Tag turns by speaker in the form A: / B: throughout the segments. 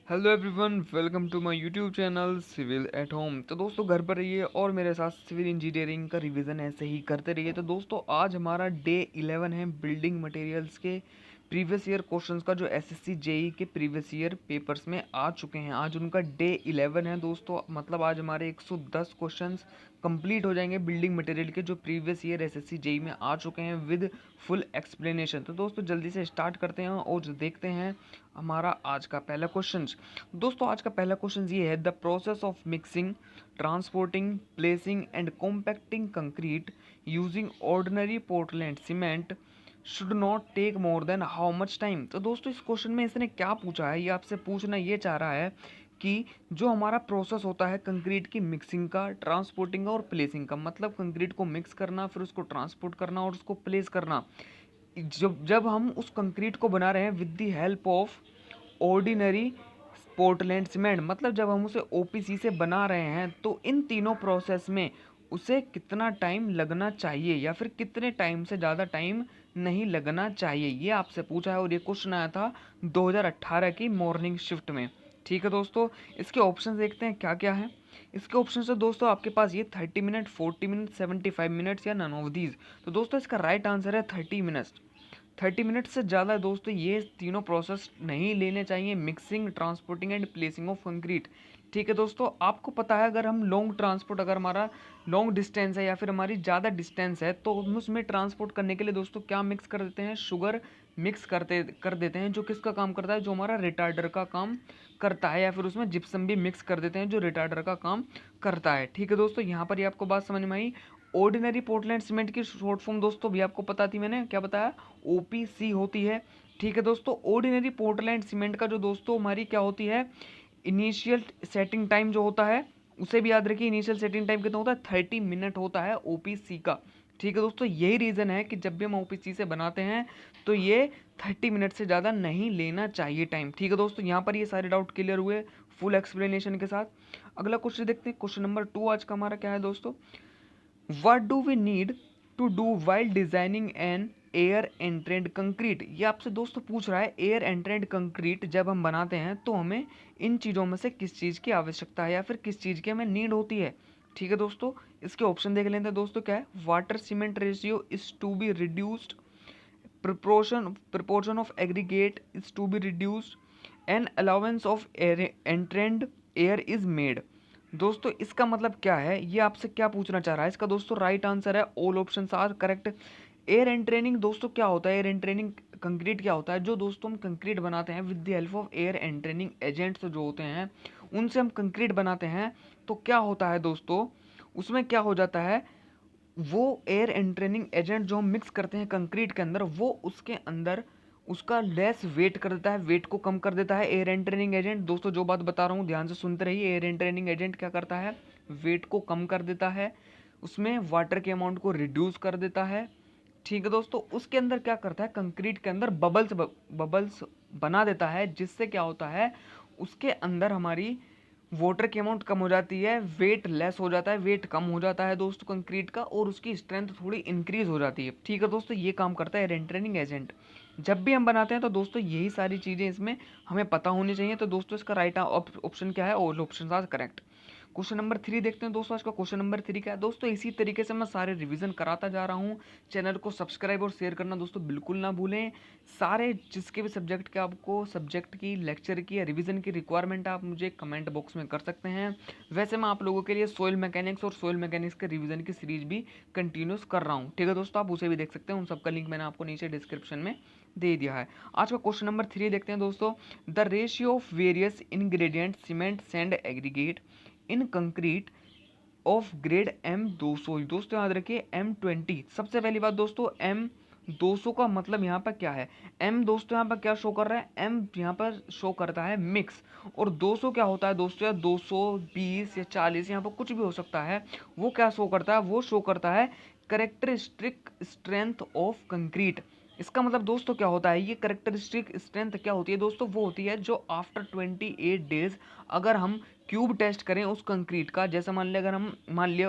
A: Hello everyone, welcome to my YouTube channel Civil at Home. तो दोस्तों घर पर रहिए और मेरे साथ सिविल इंजीनियरिंग का रिवीजन ऐसे ही करते रहिए। तो दोस्तों आज हमारा डे 11 है बिल्डिंग मटेरियल्स के प्रीवियस ईयर क्वेश्चंस का, जो एसएससी जेई के प्रीवियस ईयर पेपर्स में आ चुके हैं। आज उनका डे 11 है दोस्तों, मतलब आज हमारे 110 क्वेश्चंस कंप्लीट हो जाएंगे बिल्डिंग मटेरियल के, जो प्रीवियस ईयर एसएससी जेई में आ चुके हैं विद फुल एक्सप्लेनेशन। तो दोस्तों जल्दी से स्टार्ट करते हैं और जो देखते हैं हमारा आज का पहला क्वेश्चन। दोस्तों आज का पहला क्वेश्चन ये है, the process of mixing, transporting, placing and compacting concrete using ordinary Portland cement should not take more than how much time. तो दोस्तों इस क्वेश्चन में इसने क्या पूछा है, ये आपसे पूछना ये चाह रहा है कि जो हमारा प्रोसेस होता है कंक्रीट की मिक्सिंग का, ट्रांसपोर्टिंग का और प्लेसिंग का, मतलब कंक्रीट को मिक्स करना, फिर उसको ट्रांसपोर्ट करना और उसको प्लेस करना, जब जब हम उस कंक्रीट को बना रहे हैं with the help of ordinary Portland cement, मतलब जब हम उसे ओपीसी से बना रहे हैं, तो इन तीनों प्रोसेस में उसे कितना टाइम लगना चाहिए या फिर कितने टाइम से ज़्यादा टाइम नहीं लगना चाहिए, ये आपसे पूछा है। और ये क्वेश्चन आया था 2018 की मॉर्निंग शिफ्ट में। ठीक है दोस्तों, इसके ऑप्शन देखते हैं क्या क्या है। इसके ऑप्शन है दोस्तों आपके पास ये 30 मिनट, 40 मिनट, 75 मिनट्स या नन ऑफ दीज। तो दोस्तों इसका राइट आंसर है 30 मिनट्स। 30 मिनट से ज़्यादा दोस्तों ये तीनों प्रोसेस नहीं लेने चाहिए, mixing, transporting and placing of concrete. ठीक है दोस्तों, आपको पता है अगर हम लॉन्ग ट्रांसपोर्ट, अगर हमारा लॉन्ग डिस्टेंस है या फिर हमारी ज़्यादा डिस्टेंस है, तो हम उसमें ट्रांसपोर्ट करने के लिए दोस्तों क्या मिक्स कर देते हैं, शुगर मिक्स कर देते हैं, जो किसका काम करता है, जो हमारा रिटार्डर का काम करता है, या फिर उसमें जिप्सम भी मिक्स कर देते हैं जो रिटार्डर का काम करता है। ठीक है दोस्तों, यहाँ पर ये आपको बात समझ में आई। ऑर्डिनरी पोर्टलैंड सीमेंट की शॉर्ट फॉर्म दोस्तों भी आपको पता थी, मैंने क्या बताया, ओपीसी होती है। ठीक है दोस्तों, ऑर्डिनरी पोर्टलैंड सीमेंट का जो दोस्तों हमारी क्या होती है, इनिशियल सेटिंग टाइम जो होता है, उसे भी याद रखिए, इनिशियल सेटिंग टाइम कितना होता है, 30 मिनट होता है ओपीसी का। ठीक है दोस्तों, यही रीज़न है कि जब भी हम ओपीसी से बनाते हैं तो ये 30 मिनट से ज़्यादा नहीं लेना चाहिए टाइम। ठीक है दोस्तों, यहाँ पर ये सारे डाउट क्लियर हुए फुल एक्सप्लेनेशन के साथ। अगला क्वेश्चन देखते हैं, क्वेश्चन नंबर 2 आज का हमारा क्या है दोस्तों, What do we need to do while designing an air entrained concrete. ये आपसे दोस्तों पूछ रहा है, एयर एंट्रेंड कंक्रीट जब हम बनाते हैं तो हमें इन चीज़ों में से किस चीज़ की आवश्यकता है या फिर किस चीज़ की हमें नीड होती है। ठीक है दोस्तों, इसके ऑप्शन देख लेते हैं दोस्तों, क्या है, water cement ratio is to be reduced, proportion of aggregate is to be reduced, and allowance of air entrant air is made। दोस्तों इसका मतलब क्या है, ये आपसे क्या पूछना चाह रहा है, इसका दोस्तों राइट आंसर है all option are correct. Air entraining दोस्तों क्या होता है, एयर एंट्रेनिंग कंक्रीट क्या होता है, जो दोस्तों हम कंक्रीट बनाते हैं with the help of air entraining agents जो होते हैं, उनसे हम कंक्रीट बनाते हैं। तो क्या होता है दोस्तों, उसमें क्या हो जाता है, वो एयर एंट्रेनिंग एजेंट जो हम मिक्स करते हैं कंक्रीट के अंदर, वो उसके अंदर उसका लेस वेट कर देता है, वेट को कम कर देता है एयर एंट्रेनिंग एजेंट। दोस्तों जो बात बता रहा हूँ ध्यान से सुनते रहिए, एयर एंट्रेनिंग एजेंट क्या करता है, वेट को कम कर देता है, उसमें वाटर के अमाउंट को रिड्यूस कर देता है। ठीक है दोस्तों, उसके अंदर क्या करता है, कंक्रीट के अंदर बबल्स बना देता है, जिससे क्या होता है, उसके अंदर हमारी वाटर की अमाउंट कम हो जाती है, वेट लेस हो जाता है, वेट कम हो जाता है दोस्तों कंक्रीट का, और उसकी स्ट्रेंथ थोड़ी इंक्रीज हो जाती है। ठीक है दोस्तों, ये काम करता है रेंटरिंग एजेंट जब भी हम बनाते हैं। तो दोस्तों यही सारी चीज़ें इसमें हमें पता होनी चाहिए। तो दोस्तों इसका राइट ऑप्शन क्या है, all option are correct. Question number 3 देखते हैं दोस्तों, आज का क्वेश्चन नंबर 3 क्या है दोस्तों, इसी तरीके से मैं सारे रिवीजन कराता जा रहा हूँ। चैनल को सब्सक्राइब और शेयर करना दोस्तों बिल्कुल ना भूलें। सारे जिसके भी सब्जेक्ट के आपको सब्जेक्ट की, लेक्चर की या रिवीजन की रिक्वायरमेंट आप मुझे कमेंट बॉक्स में कर सकते हैं। वैसे मैं आप लोगों के लिए सोइल मैकेनिक्स और सोइल मैकेनिक्स के रिवीजन की सीरीज भी कंटिन्यूस कर रहा हूँ। ठीक है दोस्तों, आप उसे भी देख सकते हैं, उन सबका लिंक मैंने आपको नीचे डिस्क्रिप्शन में दे दिया है। आज का क्वेश्चन नंबर 3 देखते हैं दोस्तों, the ratio of various ingredient cement sand aggregate in concrete of grade M200। दोस्तों याद रखिए M20। सबसे पहली बात दोस्तों, M200 का मतलब यहाँ पर क्या है, M दोस्तों यहाँ पर क्या शो कर रहा है, M यहाँ पर शो करता है मिक्स, और 200 क्या होता है दोस्तों, या 220 या 40 यहाँ पर कुछ भी हो सकता है, वो क्या शो करता है, वो शो करता है करेक्टरिस्टिक स्ट्रेंथ ऑफ कंक्रीट। इसका मतलब दोस्तों क्या होता है, ये करेक्टरिस्टिक स्ट्रेंथ क्या होती है दोस्तों, वो होती है जो आफ्टर 28 डेज अगर हम क्यूब टेस्ट करें उस कंक्रीट का, जैसे मान लिया, अगर हम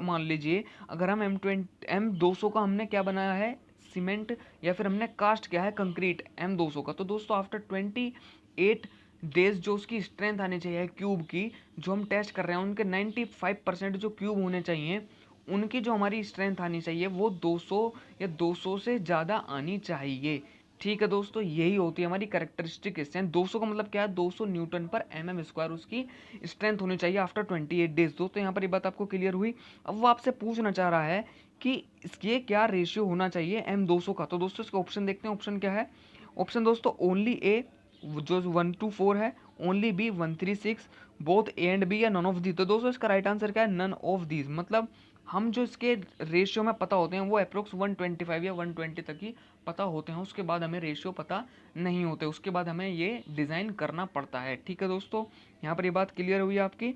A: मान लीजिए अगर हम M200 का हमने क्या बनाया है, सीमेंट, या फिर हमने कास्ट किया है कंक्रीट M200 का, तो दोस्तों आफ्टर 28 डेज जो उसकी स्ट्रेंथ आनी चाहिए क्यूब की, जो हम टेस्ट कर रहे हैं उनके 95% जो क्यूब होने चाहिए, उनकी जो हमारी स्ट्रेंथ आनी चाहिए वो 200 या 200 से ज़्यादा आनी चाहिए। ठीक है दोस्तों, यही होती है हमारी करेक्टरिस्टिक स्ट्रेंथ। 200 का मतलब क्या है, 200 न्यूटन पर mm स्क्वायर उसकी स्ट्रेंथ होनी चाहिए आफ्टर 28 डेज। दोस्तों यहाँ पर ये बात आपको क्लियर हुई। अब वो आपसे पूछना चाह रहा है कि इसके क्या रेशियो होना चाहिए M200 का। तो दोस्तों इसका ऑप्शन देखते हैं, ऑप्शन क्या है। ऑप्शन दोस्तों ओनली ए जो 1 to 4 है, only B 136, both A and B या नन ऑफ दी। तो दोस्तों इसका राइट आंसर क्या है, नन ऑफ दीज। मतलब हम जो इसके रेशियो में पता होते हैं वो अप्रोक्स 125 या 120 तक ही पता होते हैं, उसके बाद हमें रेशियो पता नहीं होते, उसके बाद हमें ये डिज़ाइन करना पड़ता है। ठीक है दोस्तों, यहाँ पर ये बात क्लियर हुई आपकी।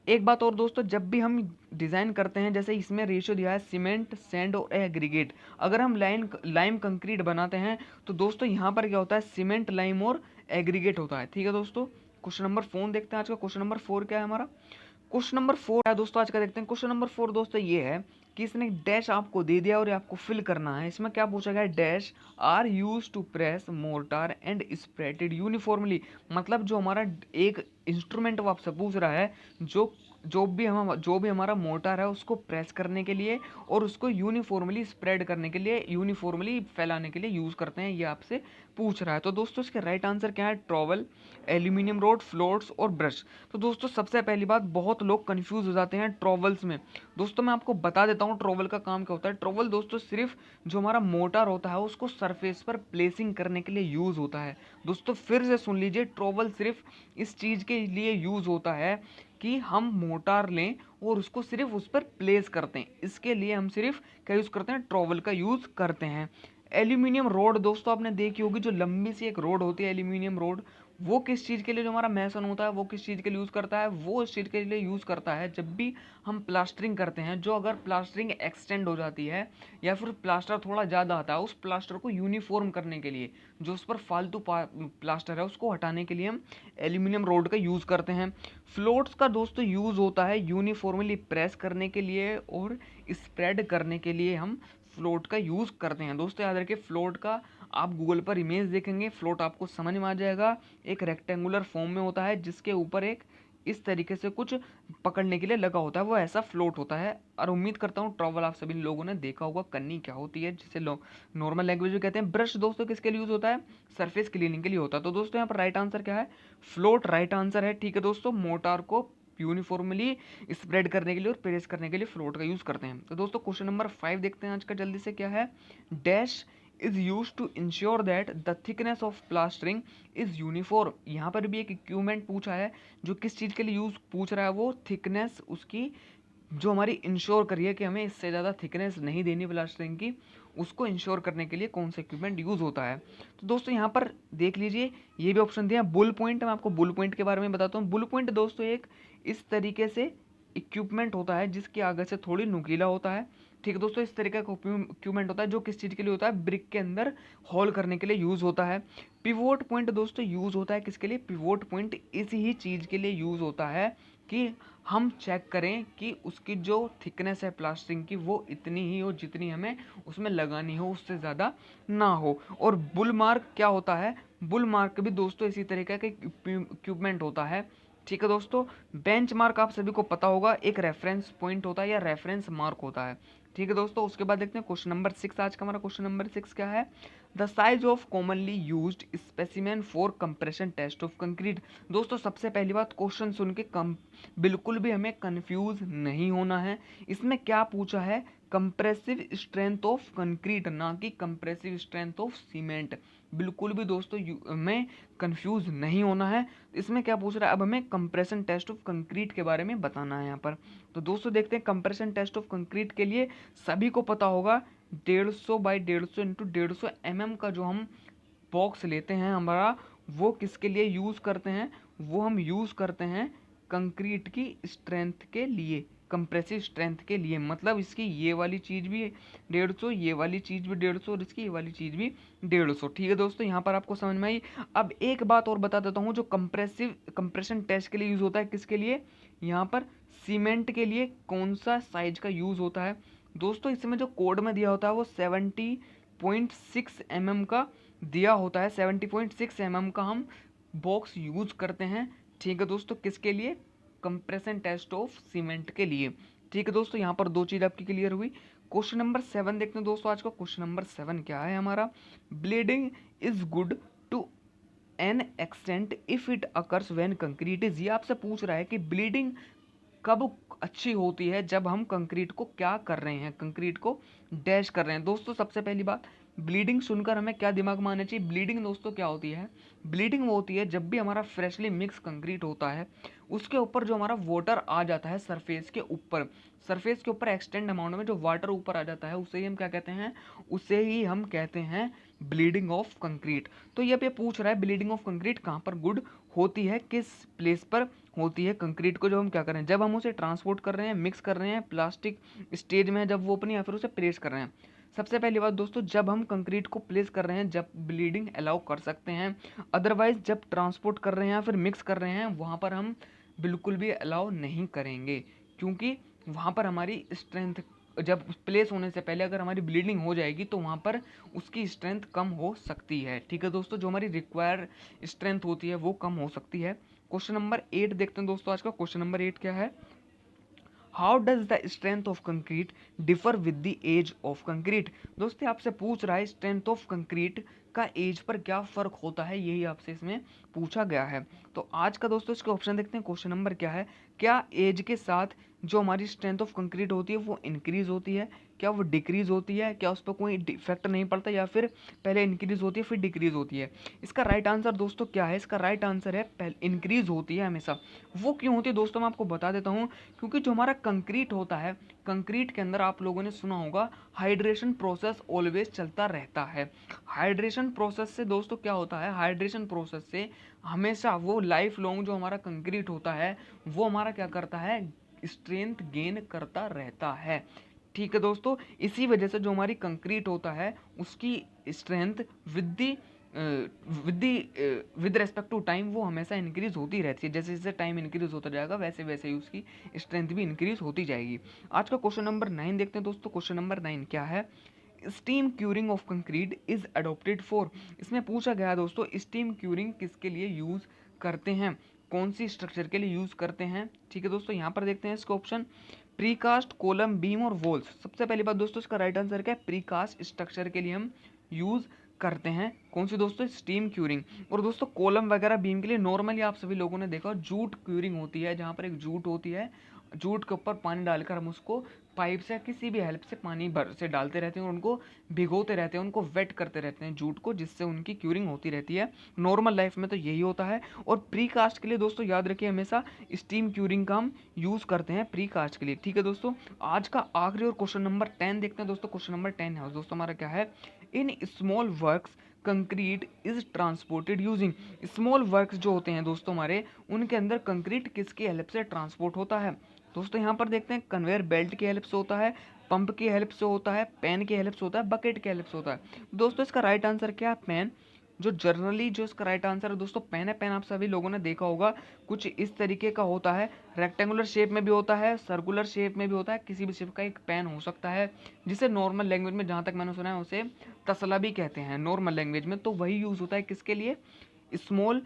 A: एक बात और दोस्तों, जब भी हम डिज़ाइन करते हैं, जैसे इसमें रेशियो दिया है सीमेंट, सैंड और एग्रीगेट, अगर हम लाइम कंक्रीट बनाते हैं तो दोस्तों यहाँ पर क्या होता है, सीमेंट, लाइम और एग्रीगेट होता है। ठीक है दोस्तों, क्वेश्चन नंबर 4 देखते हैं आज का। क्वेश्चन नंबर 4 क्या है हमारा, क्वेश्चन नंबर 4 है दोस्तों आज का, देखते हैं। क्वेश्चन नंबर 4 दोस्तों ये है कि इसने डैश आपको दे दिया और ये आपको फिल करना है। इसमें क्या पूछा गया है, dash are use to press mortar and spread it uniformly. मतलब जो हमारा एक इंस्ट्रूमेंट वो आपसे पूछ रहा है, जो भी हमारा मोर्टार है उसको प्रेस करने के लिए और उसको यूनिफॉर्मली स्प्रेड करने के लिए, यूनिफॉर्मली फैलाने के लिए यूज़ करते हैं, ये आपसे पूछ रहा है। तो दोस्तों इसके राइट आंसर क्या है, ट्रॉवल, एल्यूमिनियम रोड, फ्लोट्स और ब्रश। तो दोस्तों सबसे पहली बात, बहुत लोग कंफ्यूज हो जाते हैं ट्रॉवल्स में। दोस्तों मैं आपको बता देता हूँ ट्रॉवल का काम क्या होता है। ट्रॉवल दोस्तों सिर्फ जो हमारा मोटर होता है उसको सरफेस पर प्लेसिंग करने के लिए यूज़ होता है। दोस्तों फिर से सुन लीजिए, ट्रॉवल सिर्फ इस चीज़ के लिए यूज़ होता है कि हम मोटार लें और उसको सिर्फ उस पर प्लेस करते हैं, इसके लिए हम सिर्फ क्या यूज़ करते हैं, ट्रॉवल का यूज़ करते हैं। एल्यूमिनियम रोड दोस्तों आपने देखी होगी, जो लंबी सी एक रोड होती है एल्यूमिनियम रोड, वो किस चीज़ के लिए, जो हमारा मैसन होता है वो किस चीज़ के लिए यूज़ करता है, वो इस चीज़ के लिए यूज़ करता है जब भी हम प्लास्टरिंग करते हैं। जो अगर प्लास्टरिंग एक्सटेंड हो जाती है या फिर प्लास्टर थोड़ा ज़्यादा आता है, उस प्लास्टर को यूनिफॉर्म करने के लिए, जो उस पर फालतू प्लास्टर है उसको हटाने के लिए हम एल्यूमिनियम रोड का यूज़ करते हैं। फ्लोट्स का दोस्तों यूज़ होता है यूनिफॉर्मली प्रेस करने के लिए और स्प्रेड करने के लिए हम फ्लोट का यूज़ करते हैं। दोस्तों याद रखिए, फ्लोट का आप गूगल पर इमेज देखेंगे, फ्लोट आपको समझ में आ जाएगा। एक रेक्टेंगुलर फॉर्म में होता है जिसके ऊपर एक इस तरीके से कुछ पकड़ने के लिए लगा होता है, वो ऐसा फ्लोट होता है। और उम्मीद करता हूँ ट्रॉवल आप सभी लोगों ने देखा होगा, करनी क्या होती है जिसे लोग नॉर्मल लैंग्वेज में कहते हैं। ब्रश दोस्तों किसके लिए यूज़ होता है, सरफेस क्लीनिंग के लिए होता है। तो दोस्तों यहाँ पर राइट आंसर क्या है, फ्लोट राइट आंसर है। ठीक है दोस्तों, मोटार को यूनिफॉर्मली स्प्रेड करने के लिए और प्रेस करने के लिए फ्लोट का यूज़ करते हैं। तो दोस्तों क्वेश्चन नंबर 5 देखते हैं आज का जल्दी से, क्या है, dash is use to ensure that the thickness of plastering is uniform. यहाँ पर भी एक इक्विपमेंट पूछा है, जो किस चीज़ के लिए यूज पूछ रहा है, वो थिकनेस उसकी जो हमारी इंश्योर करिए कि हमें इससे ज़्यादा थिकनेस नहीं देनी प्लास्टरिंग की, उसको इंश्योर करने के लिए कौन सा इक्विपमेंट यूज़ होता है। तो दोस्तों यहाँ पर देख लीजिए, ये भी ऑप्शन दिया बुल पॉइंट। मैं आपको बुल पॉइंट के बारे में बताता हूँ। बुल पॉइंट दोस्तों एक इस तरीके से इक्विपमेंट होता है जिसकी आगे से थोड़ी नुकीला होता है। ठीक है दोस्तों, इस तरीके का इक्विपमेंट होता है जो किस चीज़ के लिए होता है, ब्रिक के अंदर होल करने के लिए यूज़ होता है। पिवोट पॉइंट दोस्तों यूज़ होता है किसके लिए, पिवोट पॉइंट इसी ही चीज़ के लिए यूज़ होता है कि हम चेक करें कि उसकी जो थिकनेस है प्लास्टरिंग की वो इतनी ही हो जितनी हमें उसमें लगानी हो, उससे ज़्यादा ना हो। और बुल मार्क क्या होता है, बुल मार्क भी दोस्तों इसी तरीके का इक्विपमेंट होता है। ठीक है दोस्तों, बेंच मार्क आप सभी को पता होगा, एक रेफरेंस पॉइंट होता है या रेफरेंस मार्क होता है। ठीक है दोस्तों, उसके बाद देखते हैं क्वेश्चन नंबर 6। आज का हमारा क्वेश्चन नंबर 6 क्या है, the size of commonly used specimen for compression test of concrete. दोस्तों सबसे पहली बात, क्वेश्चन सुन के बिल्कुल भी हमें कंफ्यूज नहीं होना है। इसमें क्या पूछा है, कंप्रेसिव स्ट्रेंथ ऑफ कंक्रीट, ना कि कंप्रेसिव स्ट्रेंथ ऑफ सीमेंट। बिल्कुल भी दोस्तों हमें कंफ्यूज नहीं होना है। इसमें क्या पूछ रहा है, अब हमें कंप्रेशन टेस्ट ऑफ कंक्रीट के बारे में बताना है यहाँ पर। तो दोस्तों देखते हैं, कंप्रेशन टेस्ट ऑफ कंक्रीट के लिए सभी को पता होगा 150 बाई 150 इंटू 150 mm का जो हम बॉक्स लेते हैं हमारा, वो किसके लिए यूज़ करते हैं, वो हम यूज़ करते हैं कंक्रीट की स्ट्रेंथ के लिए, कंप्रेसिव स्ट्रेंथ के लिए। मतलब इसकी ये वाली चीज़ भी 150, ये वाली चीज़ भी 150 और इसकी ये वाली चीज़ भी 150। ठीक है दोस्तों, यहाँ पर आपको समझ में आई। अब एक बात और बता देता हूँ, जो कंप्रेशन टेस्ट के लिए यूज़ होता है किसके लिए, यहाँ पर सीमेंट के लिए कौन सा साइज का यूज़ होता है। दोस्तों इसमें जो कोड में दिया होता है वो 70.6 mm का दिया होता है। 70.6 mm का हम बॉक्स यूज करते हैं। ठीक है दोस्तों, किसके लिए? कंप्रेशन टेस्ट ऑफ सीमेंट के लिए। ठीक है दोस्तों, यहाँ पर दो चीज आपकी क्लियर हुई। क्वेश्चन नंबर 7 देखते हैं दोस्तों आज का। क्वेश्चन नंबर 7 क्या है हमारा? Bleeding is good to an extent if it occurs when concrete is. ये आपसे पूछ रहा है कि ब्लीडिंग कब अच्छी होती है? जब हम कंक्रीट को क्या कर रहे हैं, कंक्रीट को डैश कर रहे हैं। दोस्तों सबसे पहली बात, ब्लीडिंग सुनकर हमें क्या दिमाग में आना चाहिए? ब्लीडिंग दोस्तों क्या होती है? ब्लीडिंग वो होती है जब भी हमारा फ्रेशली मिक्स कंक्रीट होता है, उसके ऊपर जो हमारा वाटर आ जाता है सरफेस के ऊपर, सरफेस के ऊपर एक्सटेंड अमाउंट में जो वाटर ऊपर आ जाता है, उसे ही हम क्या कहते हैं? उसे ही हम कहते हैं ब्लीडिंग ऑफ कंक्रीट। तो ये पूछ रहा है ब्लीडिंग ऑफ कंक्रीट कहाँ पर गुड होती है, किस प्लेस पर होती है? कंक्रीट को जब हम क्या कर रहे हैं, जब हम उसे ट्रांसपोर्ट कर रहे हैं, मिक्स कर रहे हैं, प्लास्टिक स्टेज में है जब वो अपनी, या फिर उसे प्रेस कर रहे हैं। सबसे पहली बात दोस्तों, जब हम कंक्रीट को प्लेस कर रहे हैं जब ब्लीडिंग अलाउ कर सकते हैं। अदरवाइज जब ट्रांसपोर्ट कर रहे हैं या फिर मिक्स कर रहे हैं, वहाँ पर हम बिल्कुल भी अलाउ नहीं करेंगे, क्योंकि वहाँ पर हमारी स्ट्रेंथ, जब प्लेस होने से पहले अगर हमारी ब्लीडिंग हो जाएगी तो वहाँ पर उसकी स्ट्रेंथ कम हो सकती है। ठीक है दोस्तों, जो हमारी रिक्वायर स्ट्रेंथ होती है वो कम हो सकती है। क्वेश्चन नंबर 8 देखते हैं दोस्तों आज का। क्वेश्चन नंबर 8 क्या है? How does the strength of concrete differ with the age of concrete. दोस्तों आपसे पूछ रहा है स्ट्रेंथ ऑफ कंक्रीट का एज पर क्या फर्क होता है, यही आपसे इसमें पूछा गया है। तो आज का दोस्तों इसके ऑप्शन देखते हैं। क्वेश्चन नंबर क्या है? क्या एज के साथ जो हमारी स्ट्रेंथ ऑफ कंक्रीट होती है वो इंक्रीज होती है, क्या वो डिक्रीज होती है, क्या उस पर कोई इफेक्ट नहीं पड़ता, या फिर पहले इंक्रीज होती है फिर डिक्रीज होती है? इसका राइट आंसर दोस्तों क्या है? इसका राइट आंसर है पहले इंक्रीज होती है हमेशा। वो क्यों होती है दोस्तों, मैं आपको बता देता हूँ। क्योंकि जो हमारा कंक्रीट होता है, कंक्रीट के अंदर आप लोगों ने सुना होगा हाइड्रेशन प्रोसेस ऑलवेज चलता रहता है। हाइड्रेशन प्रोसेस से दोस्तों क्या होता है? हाइड्रेशन प्रोसेस से हमेशा वो लाइफ लॉन्ग जो हमारा कंक्रीट होता है वो हमारा क्या करता है? स्ट्रेंथ गेन करता रहता है। ठीक है दोस्तों, इसी वजह से जो हमारी कंक्रीट होता है उसकी strength with respect to time वो हमेशा इंक्रीज होती रहती है। जैसे जैसे टाइम इंक्रीज होता जाएगा वैसे वैसे ही उसकी स्ट्रेंथ भी इंक्रीज होती जाएगी। आज का क्वेश्चन नंबर 9 देखते हैं दोस्तों। क्वेश्चन नंबर 9 क्या है? Steam curing of concrete is adopted for. इसमें पूछा गया दोस्तों स्टीम क्यूरिंग किसके लिए यूज करते हैं, कौन सी स्ट्रक्चर के लिए यूज करते हैं? ठीक है दोस्तों, यहाँ पर देखते हैं इसका ऑप्शन, प्रीकास्ट, कॉलम, बीम और वॉल्स। सबसे पहली बात दोस्तों इसका राइट आंसर क्या है? प्रीकास्ट स्ट्रक्चर के लिए हम यूज करते हैं कौन सी दोस्तों? Steam curing. और दोस्तों कॉलम वगैरह बीम के लिए नॉर्मली आप सभी लोगों ने देखा जूट क्यूरिंग होती है, जहाँ पर एक जूट होती है, जूट के ऊपर पानी डालकर हम उसको पाइप से किसी भी हेल्प से पानी भर से डालते रहते हैं और उनको भिगोते रहते हैं, उनको वेट करते रहते हैं जूट को, जिससे उनकी क्यूरिंग होती रहती है। नॉर्मल लाइफ में तो यही होता है। और प्री कास्ट के लिए दोस्तों याद रखिए हमेशा स्टीम क्यूरिंग का हम यूज़ करते हैं प्री कास्ट के लिए। ठीक है दोस्तों, आज का आखिरी और क्वेश्चन नंबर 10 देखते हैं दोस्तों। क्वेश्चन नंबर 10 है दोस्तों हमारा क्या है? In small works concrete is transported using. Small works जो होते हैं दोस्तों हमारे, उनके अंदर कंक्रीट किसकी हेल्प से ट्रांसपोर्ट होता है? दोस्तों यहाँ पर देखते हैं कन्वेयर बेल्ट की हेल्प से होता है, पंप की हेल्प से होता है, पेन की हेल्प से होता है, बकेट की हेल्प से होता है। दोस्तों इसका राइट आंसर क्या है? पेन। जो जनरली जो इसका राइट आंसर है दोस्तों पेन है। पेन आप सभी लोगों ने देखा होगा, कुछ इस तरीके का होता है, रेक्टेंगुलर शेप में भी होता है, सर्कुलर शेप में भी होता है, किसी भी शेप का एक पेन हो सकता है, जिसे नॉर्मल लैंग्वेज में जहाँ तक मैंने सुना है उसे तसला भी कहते हैं नॉर्मल लैंग्वेज में। तो वही यूज़ होता है किसके लिए? स्मॉल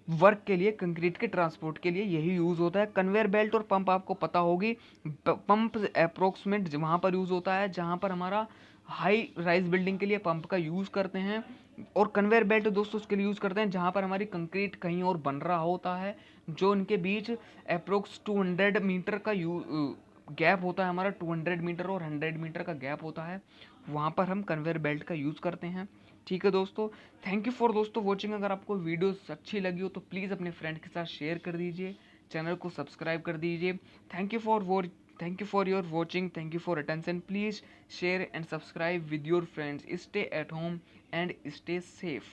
A: वर्क के लिए, कंक्रीट के ट्रांसपोर्ट के लिए यही यूज़ होता है। कन्वेयर बेल्ट और पंप आपको पता होगी, पंप अप्रोक्सीमेट वहाँ पर यूज़ होता है जहाँ पर हमारा हाई राइज बिल्डिंग के लिए पंप का यूज़ करते हैं। और कन्वेयर बेल्ट दोस्तों उसके लिए यूज़ करते हैं जहाँ पर हमारी कंक्रीट कहीं और बन रहा होता है, जो उनके बीच अप्रोक्स 200 मीटर का गैप होता है हमारा, 200 मीटर और 100 मीटर का गैप होता है, वहाँ पर हम कन्वेयर बेल्ट का यूज़ करते हैं। ठीक है दोस्तों, थैंक यू फॉर दोस्तों वॉचिंग। अगर आपको वीडियोस अच्छी लगी हो तो प्लीज़ अपने फ्रेंड के साथ शेयर कर दीजिए, चैनल को सब्सक्राइब कर दीजिए। Thank you for your watching, thank you for attention. Please share and subscribe with your friends. Stay at home and stay safe.